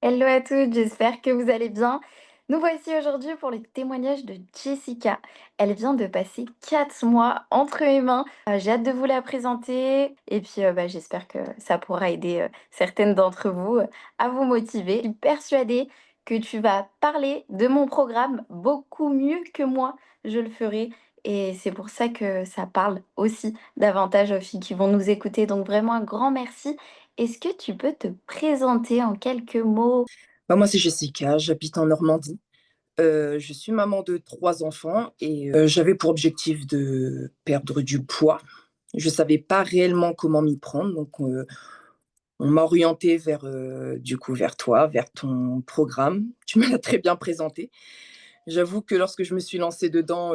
Hello à toutes, j'espère que vous allez bien. Nous voici aujourd'hui pour le témoignage de Jessica. Elle vient de passer 4 mois entre mes mains. J'ai hâte de vous la présenter et puis j'espère que ça pourra aider certaines d'entre vous à vous motiver. Je suis persuadée que tu vas parler de mon programme beaucoup mieux que moi je le ferai et c'est pour ça que ça parle aussi davantage aux filles qui vont nous écouter. Donc vraiment un grand merci. Est-ce que tu peux te présenter en quelques mots? Bah, moi, c'est Jessica, j'habite en Normandie. Je suis maman de 3 enfants et j'avais pour objectif de perdre du poids. Je savais pas réellement comment m'y prendre, donc on m'a orientée vers, du coup, vers toi, vers ton programme. Tu me l'as très bien présenté. J'avoue que lorsque je me suis lancée dedans,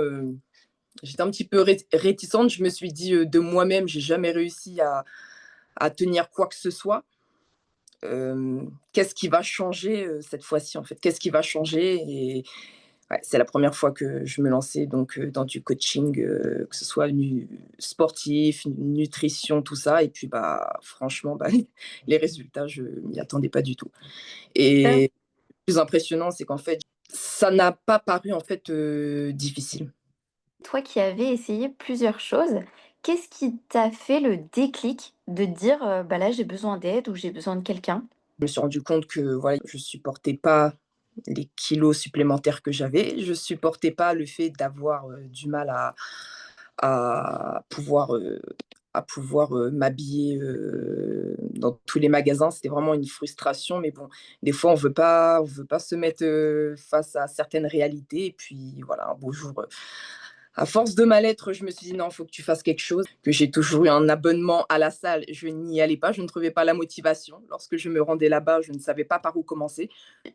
j'étais un petit peu réticente. Je me suis dit, de moi-même, j'ai jamais réussi à tenir quoi que ce soit. Qu'est-ce qui va changer, cette fois-ci, en fait? Qu'est-ce qui va changer? Et ouais, c'est la première fois que je me lançais donc dans du coaching, que ce soit sportif, nutrition, tout ça et puis, bah, franchement, bah, les résultats, je m'y attendais pas du tout et le plus impressionnant, c'est qu'en fait, ça n'a pas paru, en fait, difficile. Toi qui avais essayé plusieurs choses, qu'est-ce qui t'a fait le déclic de dire, «Bah, là, j'ai besoin d'aide» ou «J'ai besoin de quelqu'un»? Je me suis rendu compte que, voilà, je supportais pas les kilos supplémentaires que j'avais. Je supportais pas le fait d'avoir, du mal à pouvoir, m'habiller, dans tous les magasins. C'était vraiment une frustration, mais bon, des fois, on veut pas se mettre, face à certaines réalités et puis voilà, un beau jour, à force de mal-être, je me suis dit: «Non, il faut que tu fasses quelque chose». Que j'ai toujours eu un abonnement à la salle, je n'y allais pas, je ne trouvais pas la motivation. Lorsque je me rendais là-bas, je ne savais pas par où commencer.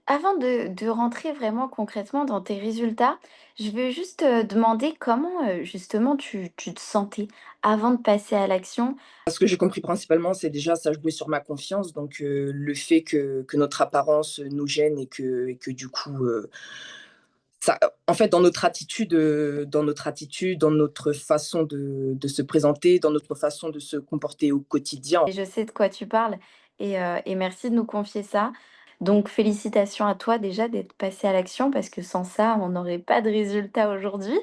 Avant de rentrer vraiment concrètement dans tes résultats, je veux juste, demander comment, justement tu te sentais avant de passer à l'action? Ce que j'ai compris principalement, c'est déjà ça jouait sur ma confiance, donc le fait que notre apparence nous gêne et que du coup, ça en fait, dans notre attitude, dans notre façon de se présenter, dans notre façon de se comporter au quotidien. Et je sais de quoi tu parles et merci de nous confier ça. Donc félicitations à toi déjà d'être passé à l'action parce que sans ça, on n'aurait pas de résultat aujourd'hui.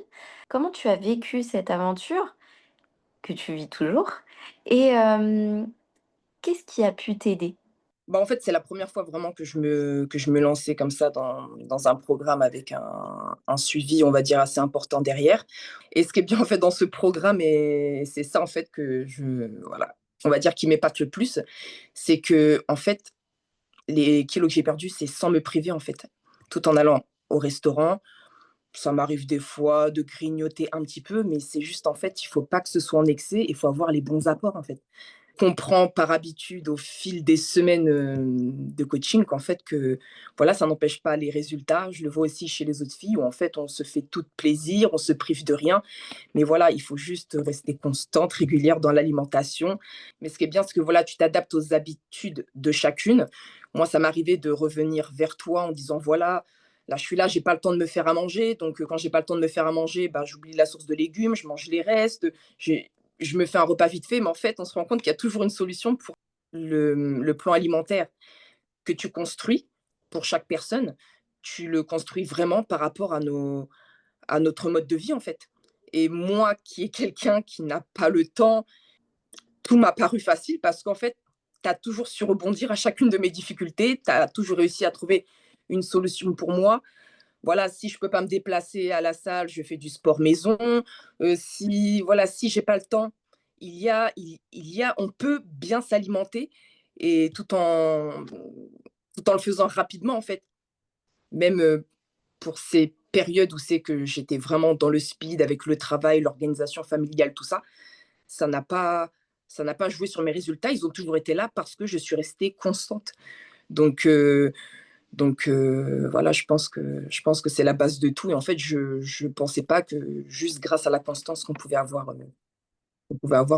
Comment tu as vécu cette aventure, que tu vis toujours? Et qu'est-ce qui a pu t'aider? Bah, en fait, c'est la première fois vraiment que je me lançais comme ça dans un programme avec un suivi, on va dire, assez important derrière et ce qui est bien, en fait, dans ce programme et c'est ça, en fait, que voilà, on va dire qui m'épate le plus, c'est que en fait, les kilos que j'ai perdus, c'est sans me priver, en fait, tout en allant au restaurant. Ça m'arrive des fois de grignoter un petit peu, mais c'est juste, en fait, il faut pas que ce soit en excès, il faut avoir les bons apports, en fait. Comprends par habitude au fil des semaines, de coaching qu'en fait que, voilà, ça n'empêche pas les résultats. Je le vois aussi chez les autres filles où en fait on se fait toutes plaisir, on se prive de rien. Mais voilà, il faut juste rester constante, régulière dans l'alimentation. Mais ce qui est bien, c'est que voilà, tu t'adaptes aux habitudes de chacune. Moi, ça m'arrivait de revenir vers toi en disant: «Voilà, là je suis là, j'ai pas le temps de me faire à manger». Donc, quand j'ai pas le temps de me faire à manger, bah, j'oublie la source de légumes, je mange les restes, j'ai je me fais un repas vite fait, mais en fait, on se rend compte qu'il y a toujours une solution pour le plan alimentaire que tu construis pour chaque personne. Tu le construis vraiment par rapport à notre mode de vie, en fait. Et moi, qui est quelqu'un qui n'a pas le temps, tout m'a paru facile parce qu'en fait, tu as toujours su rebondir à chacune de mes difficultés. Tu as toujours réussi à trouver une solution pour moi. Voilà, si je peux pas me déplacer à la salle, je fais du sport maison. Si voilà, si j'ai pas le temps, il y a on peut bien s'alimenter et tout en le faisant rapidement, en fait. Même, pour ces périodes où c'est que j'étais vraiment dans le speed avec le travail, l'organisation familiale, tout ça, ça n'a pas ça n'a pas joué sur mes résultats. Ils ont toujours été là parce que je suis restée constante. Donc voilà, je pense que c'est la base de tout et en fait, je pensais pas que juste grâce à la constance qu'on pouvait avoir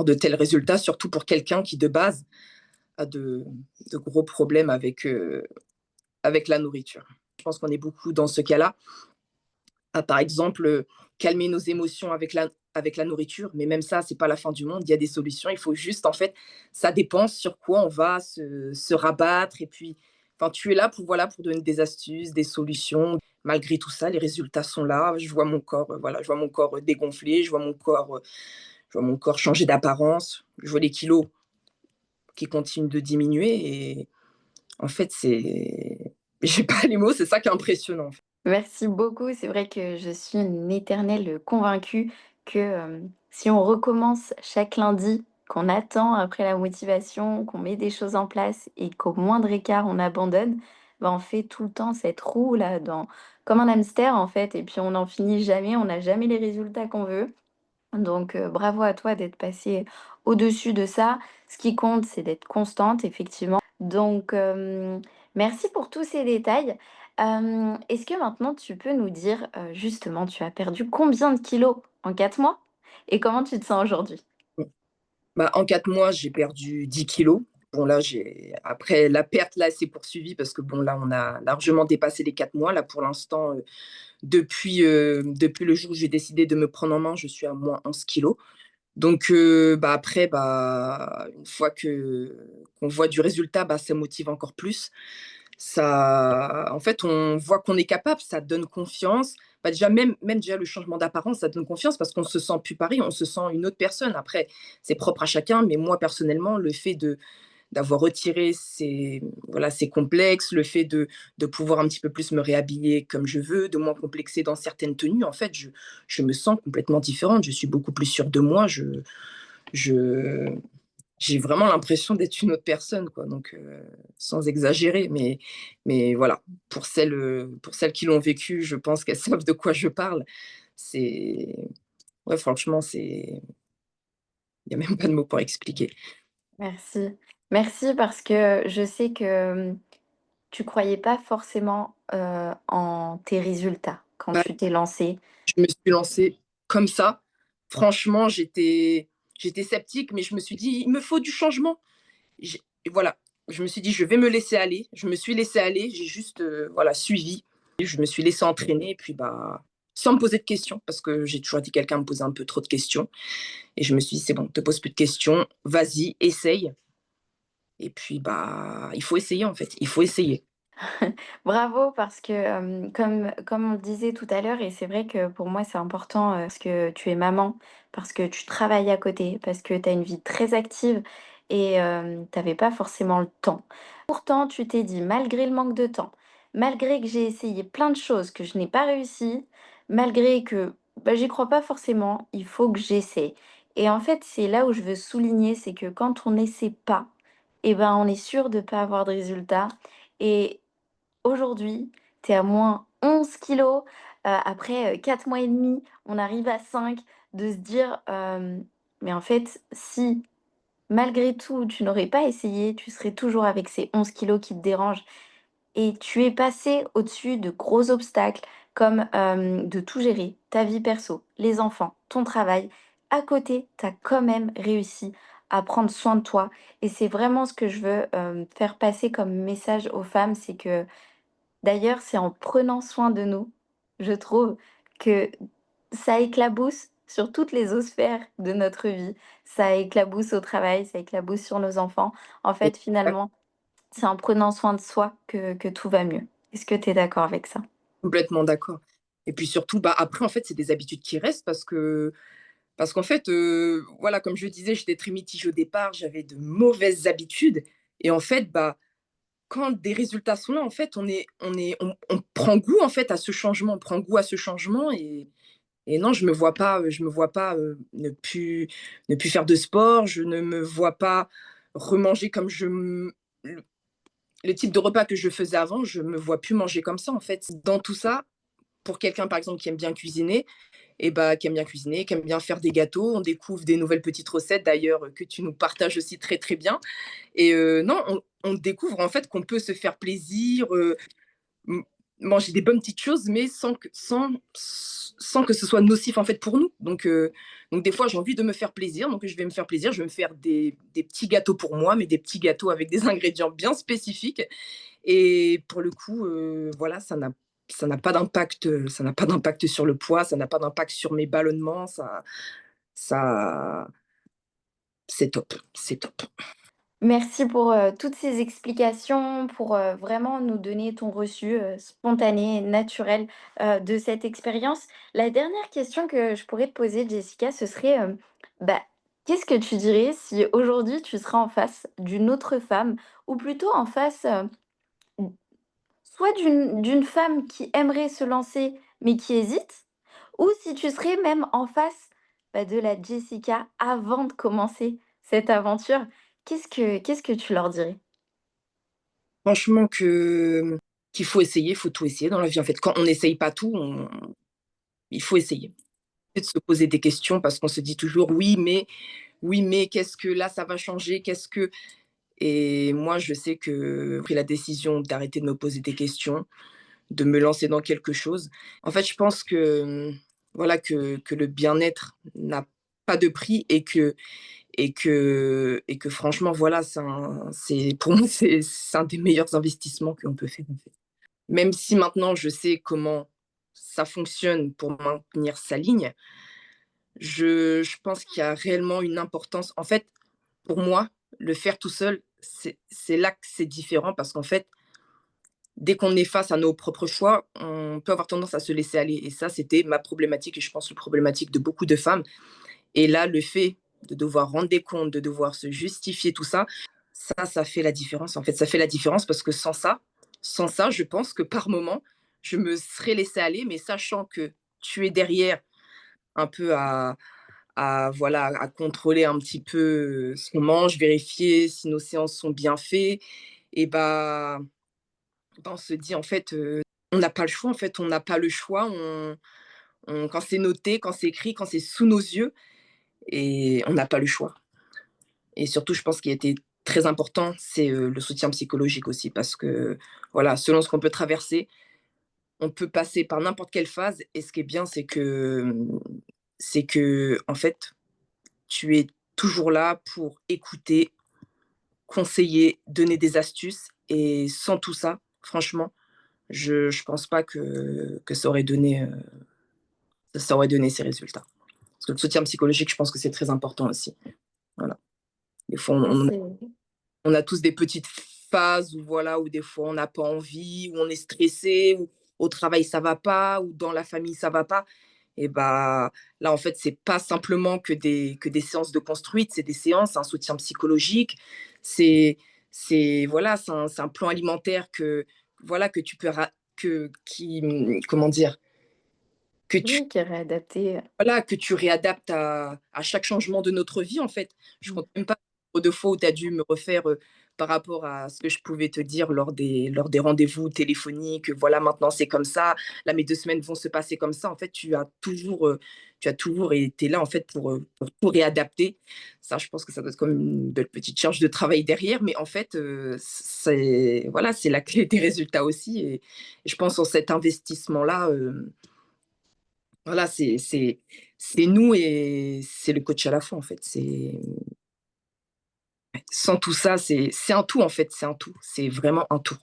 de tels résultats, surtout pour quelqu'un qui, de base, a de gros problèmes avec la nourriture. Je pense qu'on est beaucoup dans ce cas-là, à, par exemple, calmer nos émotions avec la nourriture, mais même ça, c'est pas la fin du monde. Il y a des solutions. Il faut juste, en fait, ça dépend sur quoi on va se rabattre et puis Enfin, tu es là pour, voilà, pour donner des astuces, des solutions. Malgré tout ça, les résultats sont là. Je vois mon corps, voilà, je vois mon corps dégonfler, je vois mon corps changer d'apparence, je vois les kilos qui continuent de diminuer et en fait, c'est j'ai pas les mots, c'est ça qui est impressionnant. Merci beaucoup. C'est vrai que je suis une éternelle convaincue que si on recommence chaque lundi, qu'on attend après la motivation, qu'on met des choses en place et qu'au moindre écart on abandonne, ben on fait tout le temps cette roue là, comme un hamster en fait, et puis on n'en finit jamais, on n'a jamais les résultats qu'on veut. Donc, bravo à toi d'être passée au-dessus de ça. Ce qui compte, c'est d'être constante, effectivement. Donc, merci pour tous ces détails. Est-ce que maintenant tu peux nous dire, justement, tu as perdu combien de kilos en 4 mois? Et comment tu te sens aujourd'hui? Bah, en 4 mois, j'ai perdu 10 kilos. Bon là, j'ai après la perte là s'est poursuivie parce que bon là, on a largement dépassé les 4 mois. Là, pour l'instant, depuis le jour où j'ai décidé de me prendre en main, je suis à moins 11 kilos. Donc bah, après, bah, une fois qu'on voit du résultat, bah, ça motive encore plus. Ça en fait, on voit qu'on est capable, ça donne confiance. Bah, déjà même déjà le changement d'apparence, ça donne confiance parce qu'on se sent plus pareil, on se sent une autre personne. Après, c'est propre à chacun, mais moi personnellement, le fait de d'avoir retiré ces voilà, ces complexes, le fait de pouvoir un petit peu plus me réhabiller comme je veux, de moins complexer dans certaines tenues, en fait, je me sens complètement différente. Je suis beaucoup plus sûre de moi. Je j'ai vraiment l'impression d'être une autre personne, quoi. Donc, sans exagérer, mais voilà, pour celles qui l'ont vécu, je pense qu'elles savent de quoi je parle. C'est ouais, franchement, c'est il y a même pas de mots pour expliquer. Merci. Merci parce que je sais que, tu croyais pas forcément, en tes résultats quand Bah, tu t'es lancée. je me suis lancée comme ça. Franchement, j'étais sceptique, mais je me suis dit: «Il me faut du changement». J'ai voilà, je me suis dit: «Je vais me laisser aller». Je me suis laissée aller, j'ai juste, voilà, suivi. Je me suis laissée entraîner et puis, bah, sans me poser de questions, parce que j'ai toujours été quelqu'un à me poser un peu trop de questions et je me suis dit: «C'est bon, te pose plus de questions, vas-y, essaye» et puis, bah, il faut essayer, en fait, il faut essayer. Bravo parce que, comme on le disait tout à l'heure et c'est vrai que pour moi c'est important, parce que tu es maman, parce que tu travailles à côté, parce que tu as une vie très active et tu pas forcément le temps. Pourtant, tu t'es dit: «Malgré le manque de temps, malgré que j'ai essayé plein de choses, que je n'ai pas réussi, malgré que, bah, j'y crois pas forcément, il faut que j'essaie» et en fait, c'est là où je veux souligner, c'est que quand on n'essaie pas et ben, on est sûr de pas avoir de résultats et aujourd'hui, tu es à moins 11 kilos, après, 4 mois et demi, on arrive à 5, de se dire, «Mais en fait, si malgré tout tu n'aurais pas essayé, tu serais toujours avec ces 11 kilos qui te dérangent» et tu es passé au-dessus de gros obstacles comme, de tout gérer, ta vie perso, les enfants, ton travail. À côté, tu as quand même réussi à prendre soin de toi et c'est vraiment ce que je veux, faire passer comme message aux femmes, c'est que d'ailleurs, c'est en prenant soin de nous, je trouve, que ça éclabousse sur toutes les sphères de notre vie. Ça éclabousse au travail, ça éclabousse sur nos enfants. En fait, finalement, c'est en prenant soin de soi que tout va mieux. Est-ce que tu es d'accord avec ça? Complètement d'accord et puis surtout, bah, après, en fait, c'est des habitudes qui restent parce qu'en fait, voilà, comme je disais, j'étais très mitigée au départ, j'avais de mauvaises habitudes et en fait, bah, quand des résultats sont là, en fait, on prend goût, en fait, à ce changement. On prend goût à ce changement et non, je me vois pas, ne plus faire de sport. Je ne me vois pas remanger comme je m le type de repas que je faisais avant, je me vois plus manger comme ça, en fait. Dans tout ça, pour quelqu'un, par exemple, qui aime bien cuisiner et bah, qui aime bien cuisiner, qui aime bien faire des gâteaux, on découvre des nouvelles petites recettes d'ailleurs, que tu nous partages aussi très, très bien et non, on découvre, en fait, qu'on peut se faire plaisir, M manger des bonnes petites choses, mais sans que ce soit nocif, en fait, pour nous. Donc des fois, j'ai envie de me faire plaisir, donc je vais me faire plaisir, je vais me faire des petits gâteaux pour moi, mais des petits gâteaux avec des ingrédients bien spécifiques et pour le coup, voilà, ça n'a pas d'impact sur le poids, ça n'a pas d'impact sur mes ballonnements, ça c'est top, c'est top. Merci pour, toutes ces explications, pour, vraiment nous donner ton reçu, spontané et naturel, de cette expérience. La dernière question que je pourrais te poser, Jessica, ce serait, bah, qu'est-ce que tu dirais si aujourd'hui tu serais en face d'une autre femme ou plutôt en face, soit d'une femme qui aimerait se lancer, mais qui hésite, ou si tu serais même en face, bah, de la Jessica avant de commencer cette aventure, qu'est-ce que tu leur dirais? Franchement qu'il faut essayer, il faut tout essayer dans la vie, en fait. Quand on n'essaye pas tout, on il faut essayer. Et de se poser des questions parce qu'on se dit toujours: oui, mais qu'est-ce que là, ça va changer? Qu'est-ce que» et moi, je sais que j'ai pris la décision d'arrêter de me poser des questions, de me lancer dans quelque chose. En fait, je pense que, voilà, que le bien-être n'a pas de prix et que franchement, voilà, c'est pour moi, c'est un des meilleurs investissements qu'on peut faire, en fait. Même si maintenant je sais comment ça fonctionne pour maintenir sa ligne, je pense qu'il y a réellement une importance. En fait, pour moi, le faire tout seul, c'est là que c'est différent parce qu'en fait, dès qu'on est face à nos propres choix, on peut avoir tendance à se laisser aller et ça, c'était ma problématique et je pense la problématique de beaucoup de femmes et là, le fait de devoir rendre des comptes, de devoir se justifier, tout ça, ça fait la différence, en fait. Ça fait la différence parce que sans ça, je pense que par moment, je me serais laissée aller, mais sachant que tu es derrière un peu voilà, à contrôler un petit peu, ce qu'on mange, vérifier si nos séances sont bien faites et on se dit en fait, on n'a pas le choix, en fait, on n'a pas le choix, on quand c'est noté, quand c'est écrit, quand c'est sous nos yeux et on n'a pas le choix. Et surtout, je pense qu'il a été très important, c'est, le soutien psychologique aussi parce que, voilà, selon ce qu'on peut traverser, on peut passer par n'importe quelle phase et ce qui est bien, c'est que en fait, tu es toujours là pour écouter, conseiller, donner des astuces et sans tout ça, franchement, je pense pas que ça aurait donné ces résultats. Parce que le soutien psychologique, je pense que c'est très important aussi. Voilà. Des fois, Ah, c'est on a tous des petites phases où voilà, où des fois on n'a pas envie, où on est stressé, où au travail ça va pas, ou dans la famille ça va pas. Et bah là en fait c'est pas simplement que des séances de construite, c'est des séances, un soutien psychologique, c'est voilà, c'est un plan alimentaire que voilà que tu peux que qui comment dire que tu oui, qui est réadapté, voilà, que tu réadaptes à chaque changement de notre vie, en fait. Je mmh. compte même pas le nombre de fois où tu as dû me refaire, par rapport à ce que je pouvais te dire lors des rendez-vous téléphoniques, voilà, maintenant c'est comme ça, là mes 2 semaines vont se passer comme ça. En fait, tu as toujours été là, en fait, pour tout réadapter. Ça, je pense que ça doit être comme une belle petite charge de travail derrière, mais en fait, c'est voilà, c'est la clé des résultats aussi et je pense en cet investissement-là, voilà, c'est nous et c'est le coach à la fois, en fait. Sans tout ça, c'est un tout, en fait, c'est un tout. C'est vraiment un tout.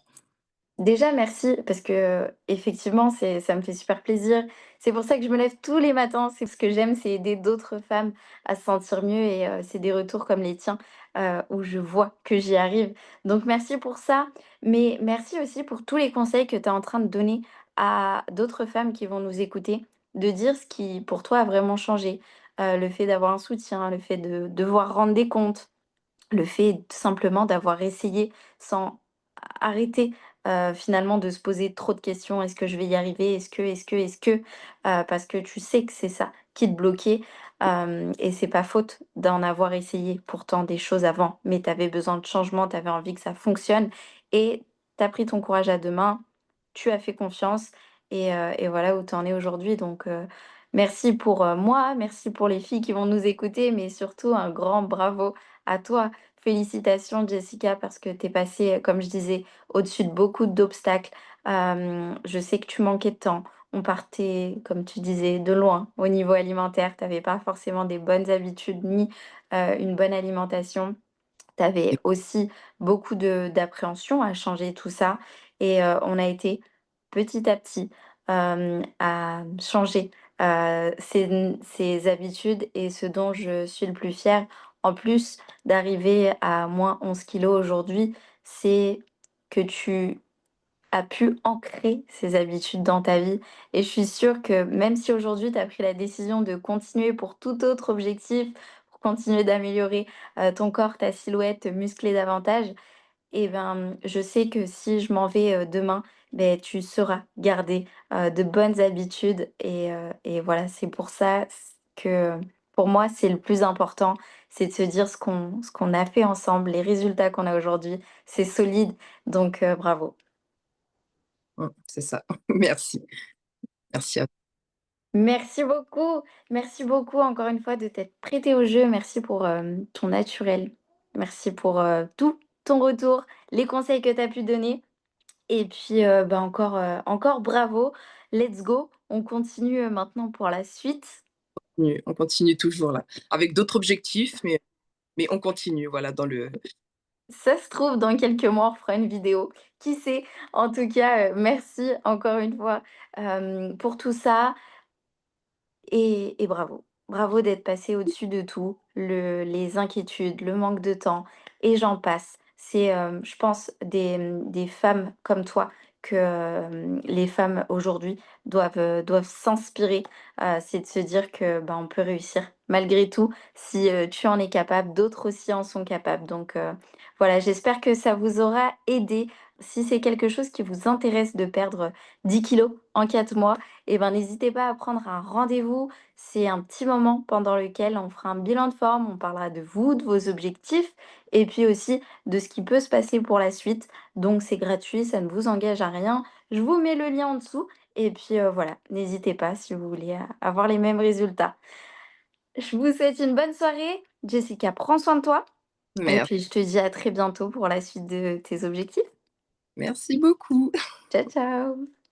Déjà merci parce que, effectivement, ça me fait super plaisir. C'est pour ça que je me lève tous les matins, c'est ce que j'aime, c'est aider d'autres femmes à se sentir mieux et c'est des retours comme les tiens, où je vois que j'y arrive. Donc merci pour ça, mais merci aussi pour tous les conseils que tu es en train de donner à d'autres femmes qui vont nous écouter, de dire ce qui, pour toi, a vraiment changé. Le fait d'avoir un soutien, le fait de devoir rendre des comptes, le fait tout simplement d'avoir essayé sans arrêter, finalement de se poser trop de questions: «Est-ce que je vais y arriver? Est-ce que?» Parce que tu sais que c'est ça qui te bloquait, et c'est pas faute d'en avoir essayé pourtant des choses avant, mais tu avais besoin de changement, tu avais envie que ça fonctionne et tu as pris ton courage à 2 mains, tu as fait confiance et voilà où tu en es aujourd'hui donc merci pour, moi, merci pour les filles qui vont nous écouter, mais surtout un grand bravo à toi. Félicitations Jessica parce que tu es passée, comme je disais, au-dessus de beaucoup d'obstacles. Je sais que tu manquais de temps. On partait, comme tu disais, de loin au niveau alimentaire. Tu avais pas forcément des bonnes habitudes ni, une bonne alimentation. Tu avais aussi beaucoup de d'appréhension à changer tout ça et on a été petit à petit, à changer, ces habitudes et ce dont je suis le plus fière, En plus d'arriver à moins 11 kilos aujourd'hui, c'est que tu a pu ancrer ces habitudes dans ta vie et je suis sûre que même si aujourd'hui tu as pris la décision de continuer pour tout autre objectif, pour continuer d'améliorer, ton corps, ta silhouette, te muscler davantage et ben, je sais que si je m'en vais, demain, beh, tu sauras garder, de bonnes habitudes et voilà, c'est pour ça que pour moi, c'est le plus important, c'est de se dire ce qu'on a fait ensemble, les résultats qu'on a aujourd'hui, c'est solide donc bravo. C'est ça. Merci. Merci à Merci beaucoup encore une fois de t'être prêté au jeu. Merci pour, ton naturel. Merci pour, tout ton retour, les conseils que tu as pu donner et puis, bah, encore bravo. Let's go. On continue, maintenant pour la suite. on continue toujours là, avec d'autres objectifs, mais on continue, voilà, dans le Ça se trouve, dans quelques mois, on fera une vidéo. Qui sait? En tout cas, merci encore une fois, pour tout ça. Et bravo. Bravo d'être passé au-dessus de tout, les inquiétudes, le manque de temps et j'en passe. C'est, je pense des femmes comme toi que, les femmes aujourd'hui doivent s'inspirer. C'est de se dire que, ben, on peut réussir malgré tout. Si, tu en es capable, d'autres aussi en sont capables. Donc, voilà, j'espère que ça vous aura aidé. Si c'est quelque chose qui vous intéresse de perdre 10 kilos en 4 mois, et ben, n'hésitez pas à prendre un rendez-vous. C'est un petit moment pendant lequel on fera un bilan de forme, on parlera de vous, de vos objectifs et puis aussi de ce qui peut se passer pour la suite. Donc c'est gratuit, ça ne vous engage à rien. Je vous mets le lien en dessous et puis voilà, n'hésitez pas si vous voulez avoir les mêmes résultats. Je vous souhaite une bonne soirée. Jessica, prends soin de toi et mer puis je te dis à très bientôt pour la suite de tes objectifs. merci beaucoup. Ciao, ciao.